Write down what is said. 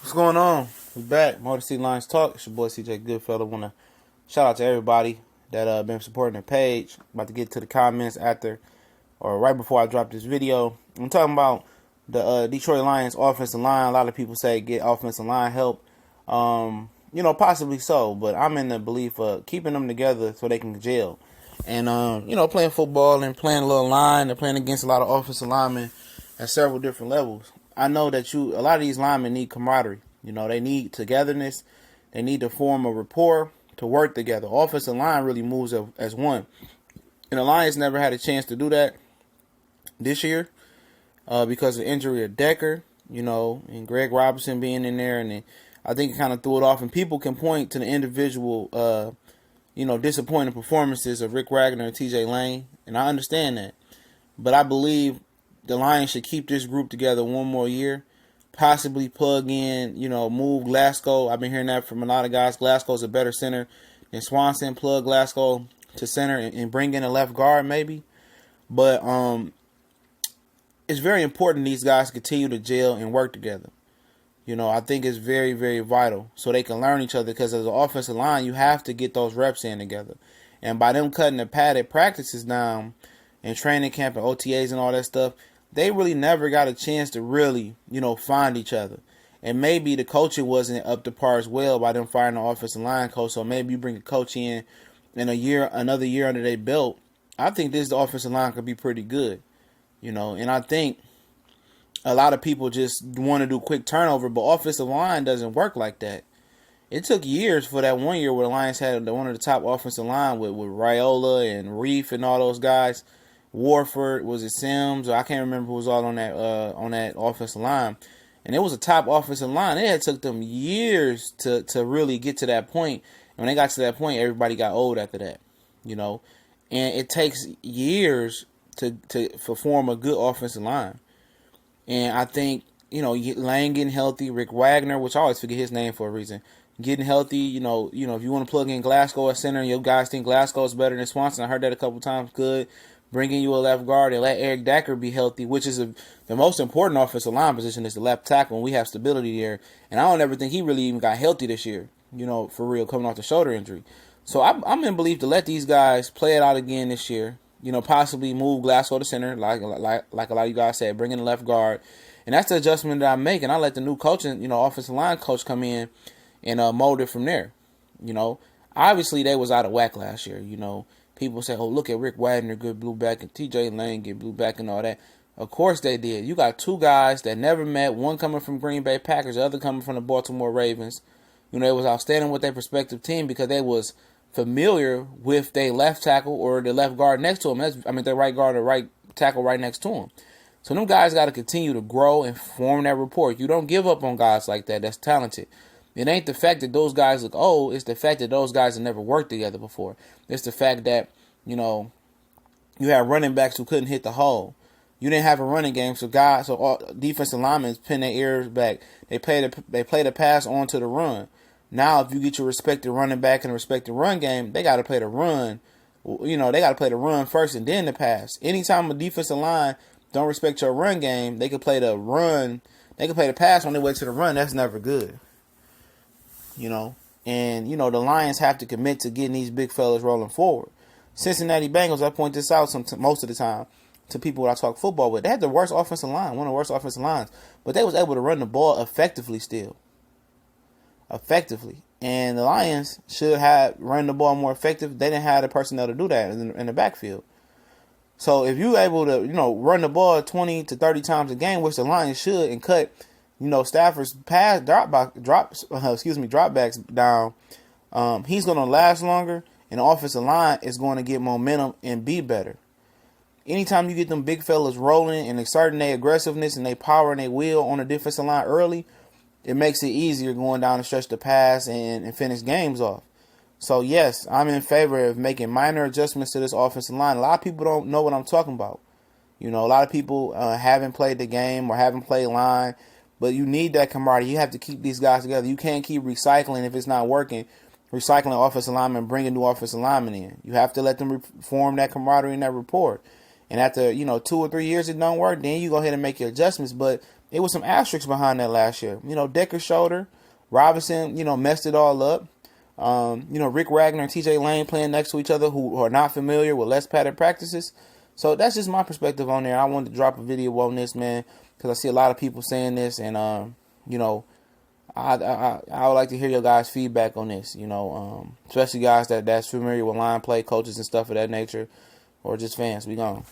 What's going on? We back. Motor City Lions Talk. It's your boy CJ Goodfellow. Want to shout out to everybody that been supporting the page. About to get to the comments after or right before I drop this video. I'm talking about the Detroit Lions offensive line. A lot of people say get offensive line help. Possibly so, but I'm in the belief of keeping them together so they can gel. And playing football and playing a little line. They're playing against a lot of offensive linemen at several different levels. I know that a lot of these linemen need camaraderie. They need togetherness. They need to form a rapport to work together. Offensive line really moves as one. And the Lions never had a chance to do that this year because of the injury of Decker, and Greg Robinson being in there. And I think it kind of threw it off. And people can point to the individual, disappointing performances of Rick Wagner and TJ Lane. And I understand that. But I believe the Lions should keep this group together one more year. Possibly plug in, move Glasgow. I've been hearing that from a lot of guys. Glasgow's a better center than Swanson. Plug Glasgow to center and bring in a left guard maybe. But it's very important these guys continue to gel and work together. I think it's very, very vital so they can learn each other because as an offensive line, you have to get those reps in together. And by them cutting the padded practices down and training camp and OTAs and all that stuff, they really never got a chance to really, find each other. And maybe the coaching wasn't up to par as well by them firing the offensive line coach. So maybe you bring a coach in another year under their belt. I think this offensive line could be pretty good, And I think a lot of people just want to do quick turnover, but offensive line doesn't work like that. It took years for that 1 year where the Lions had one of the top offensive line with Raiola and Reef and all those guys. Warford, was it Sims? I can't remember who was all on that offensive line. And it was a top offensive line. It had took them years to really get to that point. And when they got to that point, everybody got old after that. And it takes years to form a good offensive line. And I think, Lane getting healthy, Rick Wagner, which I always forget his name for a reason, getting healthy, if you want to plug in Glasgow at center and your guys think Glasgow is better than Swanson, I heard that a couple times, good. Bringing you a left guard and let Eric Decker be healthy, which is the most important offensive line position is the left tackle, and we have stability there. And I don't ever think he really even got healthy this year, for real, coming off the shoulder injury. So I'm in belief to let these guys play it out again this year, possibly move Glasgow to center, like a lot of you guys said, bring in the left guard. And that's the adjustment that I'm making. I let the new coach, offensive line coach come in and mold it from there. Obviously they was out of whack last year, People say, oh, look at Rick Wagner, good blue back, and TJ Lane get blue back and all that. Of course they did. You got two guys that never met, one coming from Green Bay Packers, the other coming from the Baltimore Ravens. It was outstanding with their respective team because they was familiar with their left tackle or the left guard next to him. Their right guard or right tackle right next to him. So them guys got to continue to grow and form that rapport. You don't give up on guys like that. That's talented. It ain't the fact that those guys look old. It's the fact that those guys have never worked together before. It's the fact that, you have running backs who couldn't hit the hole. You didn't have a running game, so all defensive linemen pin their ears back. They play the pass onto the run. Now, if you get your respected running back and a respected run game, they got to play the run. They got to play the run first and then the pass. Anytime a defensive line don't respect your run game, they can play the run. They can play the pass on their way to the run. That's never good. And the Lions have to commit to getting these big fellas rolling forward. Cincinnati Bengals, I point this out most of the time to people that I talk football with. They had the worst offensive line, one of the worst offensive lines, but they was able to run the ball effectively still. Effectively. And the Lions should have run the ball more effective. They didn't have the personnel to do that in the backfield. So if you're able to, run the ball 20 to 30 times a game, which the Lions should, and cut Stafford's pass dropbacks down, he's going to last longer, and the offensive line is going to get momentum and be better. Anytime you get them big fellas rolling and exerting their aggressiveness and their power and their will on the defensive line early, it makes it easier going down the stretch to pass and finish games off. So, yes, I'm in favor of making minor adjustments to this offensive line. A lot of people don't know what I'm talking about. A lot of people haven't played the game or haven't played line. But you need that camaraderie. You have to keep these guys together. You can't keep recycling if it's not working. Recycling offensive linemen, bringing new offensive linemen in. You have to let them form that camaraderie and that rapport. And after, 2 or 3 years it don't work, then you go ahead and make your adjustments. But it was some asterisks behind that last year. Decker's shoulder, Robinson, messed it all up. Rick Wagner and TJ Lane playing next to each other who are not familiar with less padded practices. So that's just my perspective on there. I wanted to drop a video on this, man, because I see a lot of people saying this, and I would like to hear your guys' feedback on this. Especially guys that's familiar with line play, coaches and stuff of that nature, or just fans. We gone.